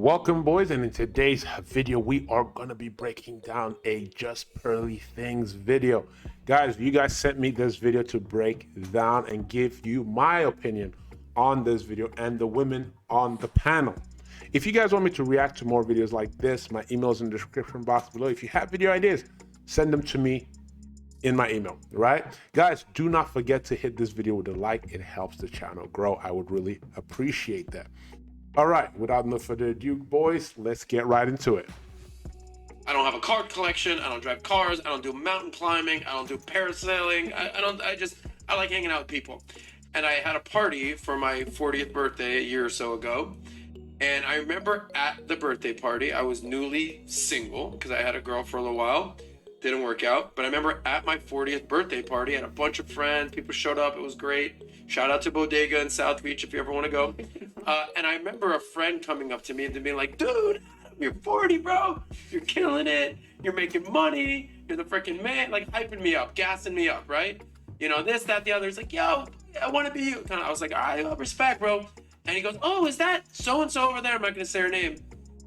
Welcome, boys, and in today's video, we are going to be breaking down a Just Pearly Things video. Guys, you guys sent me this video to break down and give you my opinion on this video and the women on the panel. If you guys want me to react to more videos like this, my email is in the description box below. If you have video ideas, send them to me in my email, right? Guys, do not forget to hit this video with a like. It helps the channel grow. I would really appreciate that. All right, without no further ado, boys, let's get right into it. I don't have a card collection. I don't drive cars. I don't do mountain climbing. I don't do parasailing. I like hanging out with people. And I had a party for my 40th birthday a year or so ago. And I remember at the birthday party, I was newly single because I had a girl for a little while. Didn't work out. But I remember at my 40th birthday party, I had a bunch of friends. People showed up. It was great. Shout out to Bodega in South Beach if you ever want to go. And I remember a friend coming up to me and being like, dude, you're 40, bro. You're killing it. You're making money. You're the freaking man. Like, hyping me up, gassing me up, right? You know, this, that, the other. He's like, yo, I want to be you. I was like, all right, respect, bro. And he goes, oh, is that so-and-so over there? I'm not going to say her name.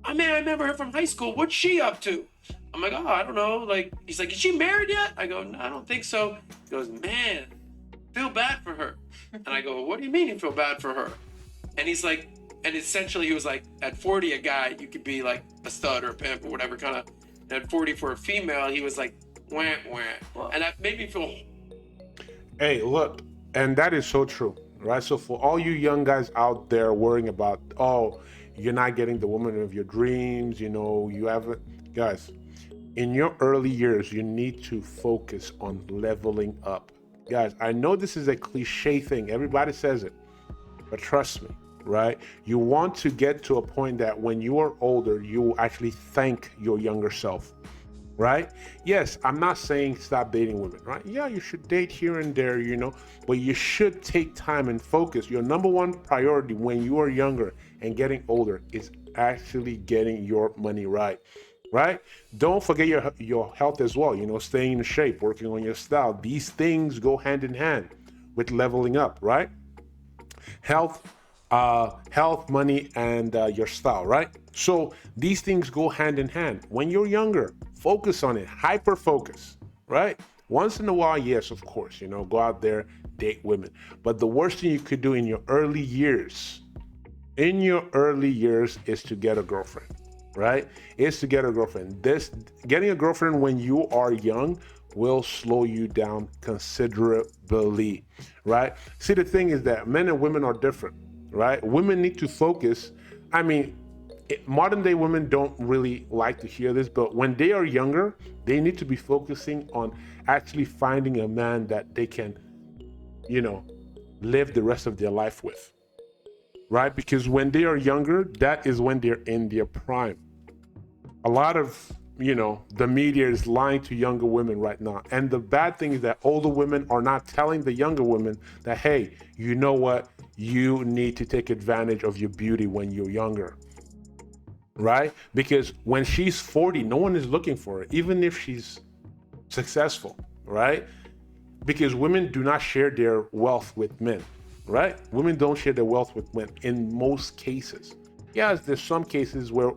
I mean, I remember her from high school. What's she up to? I'm like, oh, I don't know. Like, he's like, is she married yet? I go, no, I don't think so. He goes, man, feel bad for her. And I go, what do you mean you feel bad for her? And he's like, and essentially he was like, at 40, a guy, you could be like a stud or a pimp or whatever kind of. And at 40 for a female, he was like, wah, wah. And that made me feel. Hey, look, and that is so true, right? So for all you young guys out there worrying about, oh, you're not getting the woman of your dreams, you know, you haven't, guys, in your early years, you need to focus on leveling up. Guys, I know this is a cliche thing. Everybody says it, but trust me, right? You want to get to a point that when you are older, you will actually thank your younger self, right? Yes, I'm not saying stop dating women, right? Yeah, you should date here and there, you know, but you should take time and focus. Your number one priority when you are younger and getting older is actually getting your money right. Right? Don't forget your health as well, you know, staying in shape, working on your style. These things go hand in hand with leveling up, right? Health, money, and your style, right? So these things go hand in hand. When you're younger, focus on it, hyper focus, right? Once in a while, yes, of course, you know, go out there, date women. But the worst thing you could do in your early years, is to get a girlfriend, right? Is to get a girlfriend. Getting a girlfriend when you are young will slow you down considerably, right? See, the thing is that men and women are different, right? Women need to focus. I mean, modern day women don't really like to hear this, but when they are younger, they need to be focusing on actually finding a man that they can, you know, live the rest of their life with, right? Because when they are younger, that is when they're in their prime. A lot of, you know, the media is lying to younger women right now. And the bad thing is that older women are not telling the younger women that, hey, you know what? You need to take advantage of your beauty when you're younger, right? Because when she's 40, no one is looking for her, even if she's successful, right? Because women do not share their wealth with men, right? Women don't share their wealth with men in most cases. Yes, there's some cases where,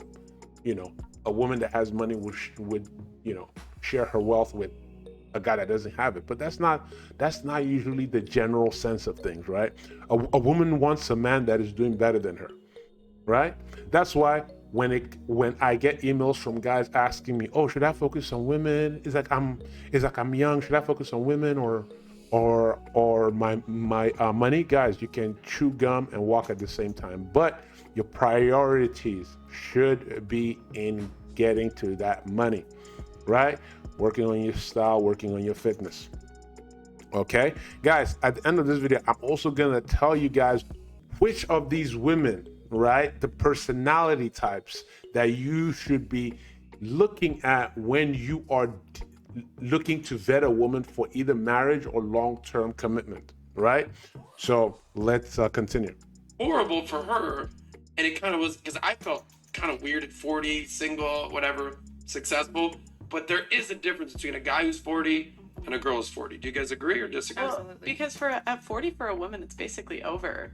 you know, a woman that has money would, you know, share her wealth with a guy that doesn't have it. But that's not usually the general sense of things, right? A woman wants a man that is doing better than her, right? That's why when I get emails from guys asking me, oh, should I focus on women? It's like I'm young. Should I focus on women or my money? Guys, you can chew gum and walk at the same time, but your priorities should be in getting to that money, right? Working on your style, working on your fitness. Okay, guys, at the end of this video, I'm also gonna tell you guys which of these women, right, the personality types that you should be looking at when you are looking to vet a woman for either marriage or long-term commitment, right? So let's continue. Horrible for her. And it kind of was, because I felt kind of weird at 40, single, whatever, successful. But there is a difference between a guy who's 40 and a girl who's 40. Do you guys agree or disagree? Absolutely. Because at 40 for a woman, it's basically over.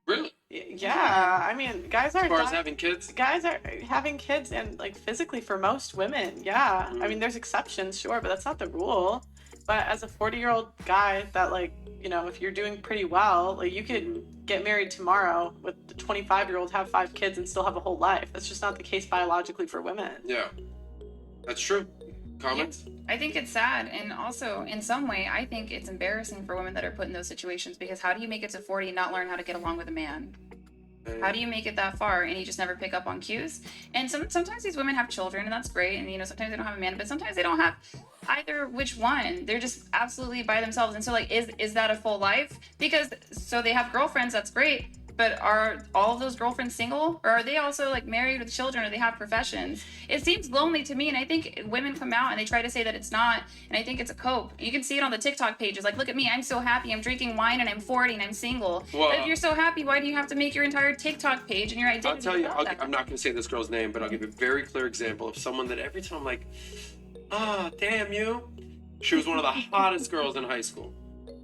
Really? Yeah, I mean, guys are As far as having kids? guys are having kids, and like physically for most women, yeah. I mean, there's exceptions, sure, but that's not the rule. But as a 40-year-old guy, that like, if you're doing pretty well, like you could get married tomorrow with the 25-year-old, have 5 kids, and still have a whole life. That's just not the case biologically for women. Yeah. That's true. Comments? I think it's sad, and also in some way I think it's embarrassing for women that are put in those situations, because how do you make it to 40 and not learn how to get along with a man? How do you make it that far and you just never pick up on cues? And sometimes these women have children, and that's great, and sometimes they don't have a man, but sometimes they don't have either which one. They're just absolutely by themselves. And so like, is that a full life? Because so they have girlfriends, that's great, but are all of those girlfriends single, or are they also like married with children, or they have professions? It seems lonely to me, and I think women come out and they try to say that it's not, and I think it's a cope. You can see it on the TikTok pages, like, look at me, I'm so happy, I'm drinking wine, and I'm 40 and I'm single. Well, but if you're so happy, why do you have to make your entire TikTok page and your identity? I'll tell you, about that? I'm not going to say this girl's name, but I'll give you a very clear example of someone that every time I'm like, damn you. She was one of the hottest girls in high school.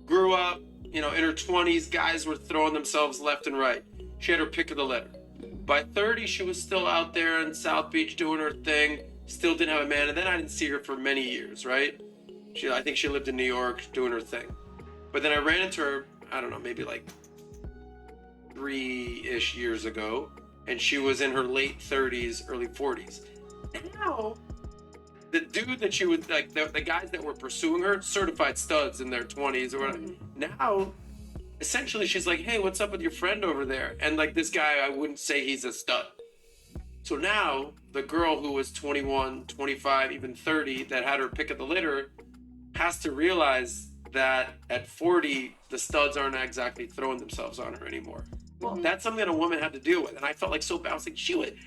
Grew up, in her 20s, guys were throwing themselves left and right. She had her pick of the litter. By 30, she was still out there in South Beach doing her thing, still didn't have a man, and then I didn't see her for many years, right? I think she lived in New York doing her thing. But then I ran into her, I don't know, maybe like 3-ish years ago, and she was in her late 30s, early 40s. And now, the dude that she was, like, the guys that were pursuing her, certified studs in their 20s or whatever, now, essentially she's like, hey, what's up with your friend over there? And like, this guy, I wouldn't say he's a stud. So now the girl who was 21, 25, even 30 that had her pick of the litter has to realize that at 40 the studs aren't exactly throwing themselves on her anymore. Well, that's something that a woman had to deal with, and I felt like so bad. I was like,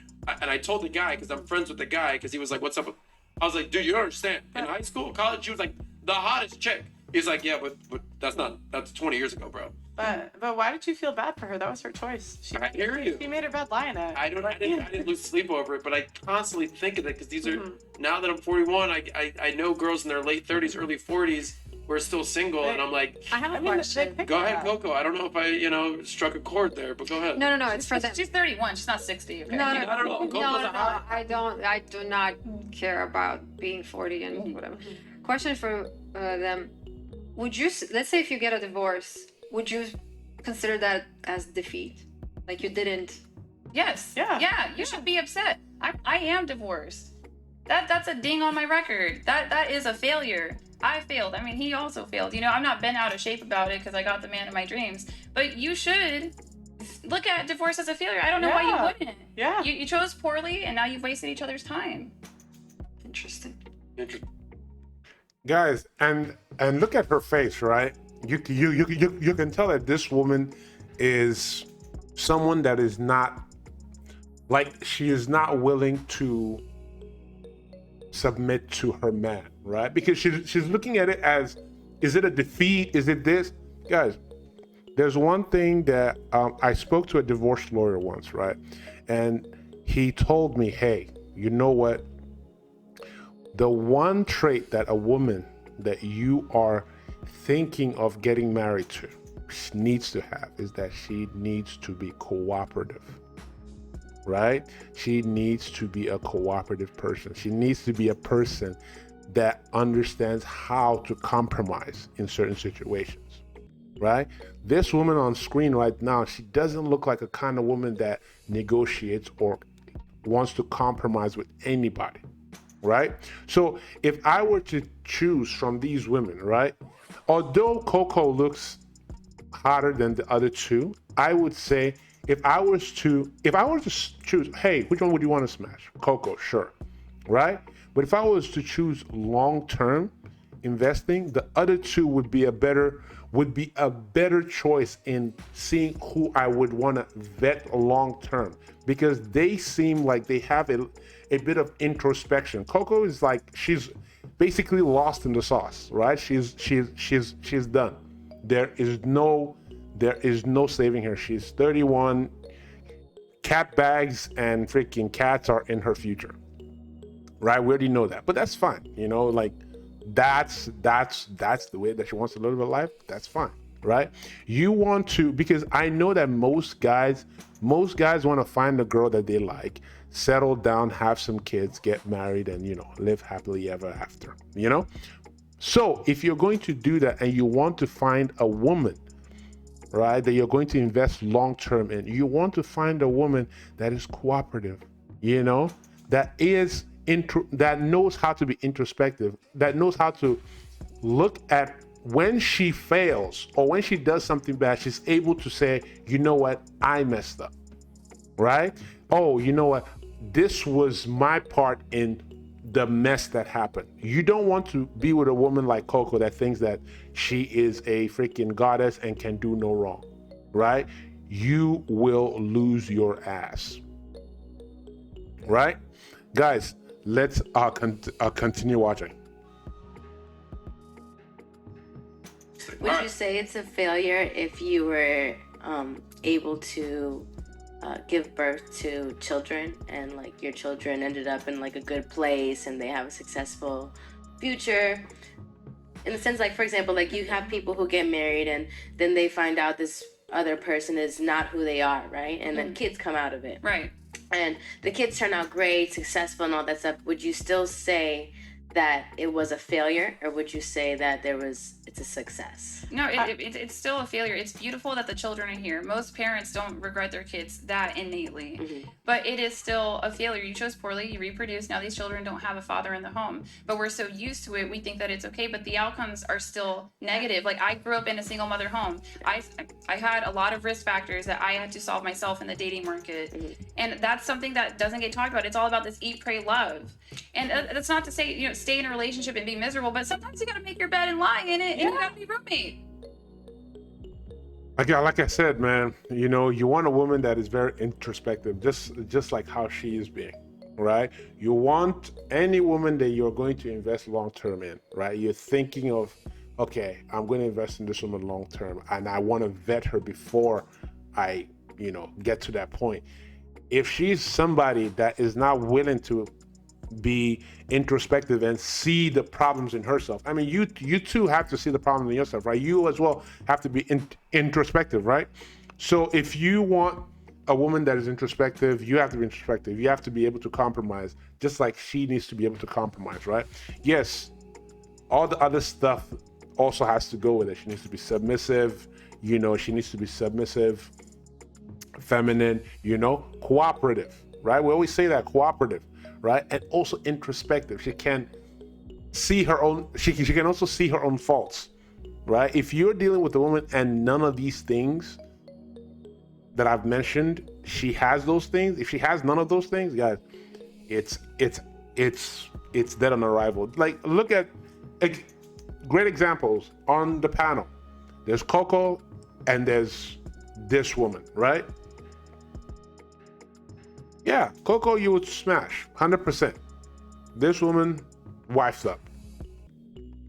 and I told the guy, because I'm friends with the guy, because he was like, what's up? I was like, dude, you don't understand. In high school, college, she was like the hottest chick. He's like, yeah, but that's 20 years ago, bro. But why did you feel bad for her? That was her choice. I hear you. She made her bed lie in it. I didn't lose sleep over it, but I constantly think of it, because these are, now that I'm 41, I know girls in their late 30s, early 40s who are still single, and I'm like, I have a question. go ahead, Coco. I don't know if I, struck a chord there, but go ahead. No, it's for them. She's 31. She's not 60. Okay? No, I don't know. Coco's a hot. I do not care about being 40 and whatever. Question for them. Would you, let's say if you get a divorce, would you consider that as defeat? Like you didn't? Yes. Yeah. You should be upset. I am divorced. That's a ding on my record. That is a failure. I failed. I mean, he also failed. I'm not bent out of shape about it because I got the man of my dreams. But you should look at divorce as a failure. I don't know why you wouldn't. Yeah. You chose poorly, and now you've wasted each other's time. Interesting. Guys, and look at her face, right? You can tell that this woman is someone that is not, like, she is not willing to submit to her man, right? Because she's looking at it as, is it a defeat? Is it this? Guys, there's one thing that I spoke to a divorce lawyer once, right? And he told me, hey, you know what? The one trait that a woman that you are thinking of getting married to needs to have is that she needs to be cooperative, right? She needs to be a cooperative person. She needs to be a person that understands how to compromise in certain situations, right? This woman on screen right now, she doesn't look like a kind of woman that negotiates or wants to compromise with anybody, right? So if I were to choose from these women, right, although Coco looks hotter than the other two, I would say if I were to choose, hey, which one would you want to smash? Coco, sure, right? But if I was to choose long-term investing, the other two would be a better choice in seeing who I would want to vet long-term, because they seem like they have a bit of introspection. Coco is like, she's basically lost in the sauce, right? She's done. There is no saving her. She's 31. Cat bags and freaking cats are in her future, right? We already know that, but that's fine. Like that's the way that she wants to live her life. That's fine. right? You want to, because I know that most guys want to find a girl that they like, settle down, have some kids, get married, and, you know, live happily ever after, you know? So if you're going to do that and you want to find a woman, right, that you're going to invest long-term in, you want to find a woman that is cooperative, you know, that knows how to be introspective, that knows how to look at when she fails or when she does something bad, she's able to say, you know what, I messed up, right? Oh, you know what, this was my part in the mess that happened. You don't want to be with a woman like Coco that thinks that she is a freaking goddess and can do no wrong, right? You will lose your ass, right? Guys, let's continue watching. Would you say it's a failure if you were able to give birth to children and like your children ended up in like a good place and they have a successful future? In the sense, like, for example, like you have people who get married and then they find out this other person is not who they are, right? And then kids come out of it. Right. And the kids turn out great, successful, and all that stuff. Would you still say that it was a failure, or would you say that it's a success? No, it's still a failure. It's beautiful that the children are here. Most parents don't regret their kids that innately, but it is still a failure. You chose poorly, you reproduced, now these children don't have a father in the home, but we're so used to it, we think that it's okay, but the outcomes are still negative. Like, I grew up in a single mother home. I had a lot of risk factors that I had to solve myself in the dating market, and that's something that doesn't get talked about. It's all about this eat, pray, love. And that's not to say, you know, stay in a relationship and be miserable, but sometimes you gotta make your bed and lie in it, and you gotta be roommate. Like I said, man, you know, you want a woman that is very introspective, just like how she is being, right? You want any woman that you're going to invest long-term in, right? You're thinking of, okay, I'm going to invest in this woman long-term, and I want to vet her before I, you know, get to that point. If she's somebody that is not willing to be introspective and see the problems in herself. I mean, you too have to see the problems in yourself, right? You as well have to be introspective, right? So if you want a woman that is introspective, you have to be introspective. You have to be able to compromise, just like she needs to be able to compromise, right? Yes, all the other stuff also has to go with it. She needs to be submissive, you know, she needs to be submissive, feminine, you know, cooperative, right? We always say that, cooperative, right? And also introspective. She can see her own, she can also see her own faults, right? If you're dealing with a woman and none of these things that I've mentioned, she has those things. If she has none of those things, guys, it's dead on arrival. Like, look at great examples on the panel. There's Coco and there's this woman, right? Yeah, Coco, you would smash 100%. This woman, wife's up.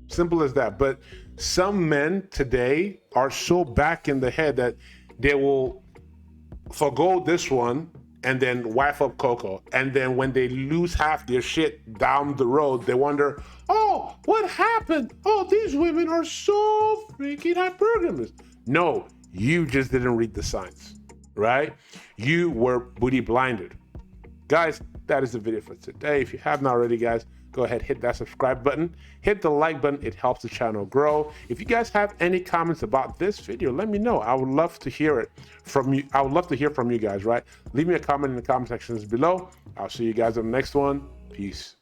Simple as that. But some men today are so back in the head that they will forgo this one and then wife up Coco. And then when they lose half their shit down the road, they wonder, oh, what happened? Oh, these women are so freaking hypergamous. No, you just didn't read the signs, right? You were booty blinded. Guys, that is the video for today. If you haven't already, guys, go ahead, hit that subscribe button, hit the like button. It helps the channel grow. If you guys have any comments about this video, let me know. I would love to hear it from you. I would love to hear from you guys, right? Leave me a comment in the comment sections below. I'll see you guys on the next one. Peace.